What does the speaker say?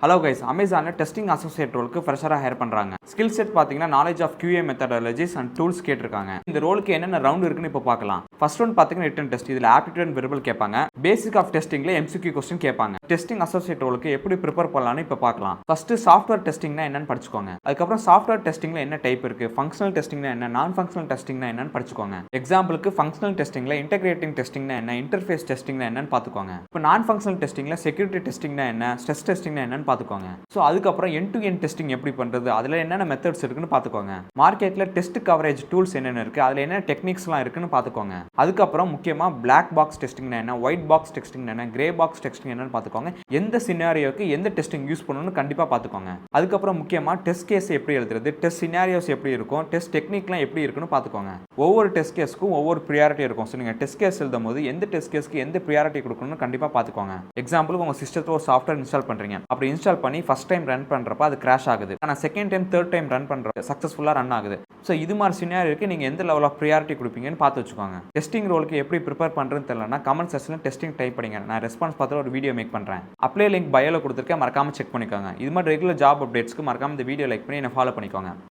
Hello guys, அமேசான்ல testing associate ரோலுக்கு ஃப்ரெஷராக ஹையர் பண்ணுறாங்க. ஸ்கில் செட் பார்த்தீங்கன்னா knowledge of QA methodologies and tools கேட்டிருக்காங்க. இந்த ரோலுக்கு என்னென்ன ரவுண்ட் இருக்குன்னு இப்போ பார்க்கலாம். ஃபர்ஸ்ட் ஒன் பார்த்தீங்கன்னா ரிட்டன் டெஸ்ட். இதில் ஆப்டிடியூட் அண்ட் வெர்பல் கேட்பாங்க. பேசிக் ஆஃப் டெஸ்டிங்ல MCQ கொஸ்டின் கேட்பாங்க. டெஸ்டிங் அசோசியேட் ரோலுக்கு எப்படி ப்ரிப்பேர் பண்ணலாம்னு இப்போ பார்க்கலாம். ஃபர்ஸ்ட் சாஃப்ட்வேர் டெஸ்டிங்னா என்னன்னு படிச்சுக்கோங்க. அதுக்கப்புறம் சாஃப்ட்வேர் டெஸ்டிங்ல என்ன டைப் இருக்கு, ஃபங்க்ஷனல் டெஸ்டிங்னா என்ன, நான் ஃபங்க்ஷனல் டெஸ்டிங்னா என்னன்னு படிச்சுக்கோங்க. எக்ஸாம்பிளுக்கு ஃபங்க்ஷனல் டெஸ்டிங்ல இன்டகிரேட்டிங் டெஸ்டிங்னா என்ன, இன்டர்ஃபேஸ் டெஸ்டிங்னா என்னன்னு பார்த்துக்கோங்க. இப்போ நான் ஃபங்க்ஷனல் டெஸ்டிங்ல செக்யூரிட்டி டெஸ்டிங்னா என்ன, ஸ்ட்ரெஸ் டெஸ்டிங்னா என்னன்னு பார்த்துக்கோங்க. ஸோ அதுக்கப்புறம் எண்ட் டு எண்ட் டெஸ்டிங் எப்படி பண்ணுறது, அதில் என்னென்ன மெத்தட்ஸ் இருக்குன்னு பார்த்துக்கோங்க. மார்க்கெட்டில் டெஸ்ட் கவரேஜ் டூல்ஸ் என்னென்ன இருக்குது, அதில் என்ன டெக்னிக்ஸ்லாம் இருக்குன்னு பார்த்துக்கோங்க. அதுக்கப்புறம் முக்கியமாக பிளாக் பாக்ஸ் டெஸ்டிங் என்ன, ஒயிட் பாக்ஸ் டெஸ்டிங் என்ன, கிரே பாக்ஸ் டெஸ்டிங் என்னன்னு பார்த்துக்கோங்க. எந்த சினாரியோக்கு எந்த டெஸ்டிங் யூஸ் பண்ணணும்னு கண்டிப்பாக பார்த்துக்கோங்க. அதுக்கப்புறம் முக்கியமாக டெஸ்ட் கேஸ் எப்படி எழுதுறது, டெஸ்ட் சினாரியோஸ் எப்படி இருக்கும், டெஸ்ட் டெக்னிக்லாம் எப்படி இருக்குன்னு பார்த்துக்கோங்க. ஒவ்வொரு டெஸ்ட் கேஸ்க்கும் ஒவ்வொரு ப்ரியாரிட்டி இருக்கும். ஸோ நீங்கள் டெஸ்ட் கேஸ் எழுதும் போது எந்த டெஸ்ட் கேஸ்க்கு எந்த ப்ரியாரிட்டி கொடுக்கணும்னு கண்டிப்பாக பார்த்துக்கோங்க. எக்ஸாம்பிளுக்கு உங்கள் சிஸ்டத்தில் ஒரு சாஃப்ட்வேர் இன்ஸ்டால் பண்ணுறீங்க. அப்படி இன்ஸ்டால் பண்ணி ஃபர்ஸ்ட் டைம் ரன் பண்ணுறப்ப அது கிராஷ் ஆகுது. ஆனால் second time third time run பண்ணுறப்ப சக்ஸஸ்ஃபுல்லாக ரன் ஆகுது. ஸோ இது மாதிரி சினாரியோக்கு நீங்கள் எந்த லெவல் ஆஃப் ப்ரியாரிட்டி கொடுப்பீங்கன்னு பார்த்து வச்சுக்கோங்க. டெஸ்டிங் ரோலுக்கு எப்படி ப்ரிப்பேர் பண்ணுறதுன்னு தெரியலனா கமெண்ட் செக்ஷனில் டெஸ்டிங் டைப் பண்ணிங்க. நான் ரெஸ்பான்ஸ் பார்த்து ஒரு வீடியோ மேக் பண்ணுறேன். அப்ளை லிங்க் பயோல கொடுத்துருக்கேன், மறக்காம செக் பண்ணிக்கோங்க. இது மாதிரி ரெகுலர் ஜாப் அப்டேட்ஸ்க்கு மறக்காம இந்த வீடியோ லைக் பண்ணி என்ன ஃபாலோ பண்ணிக்கோங்க.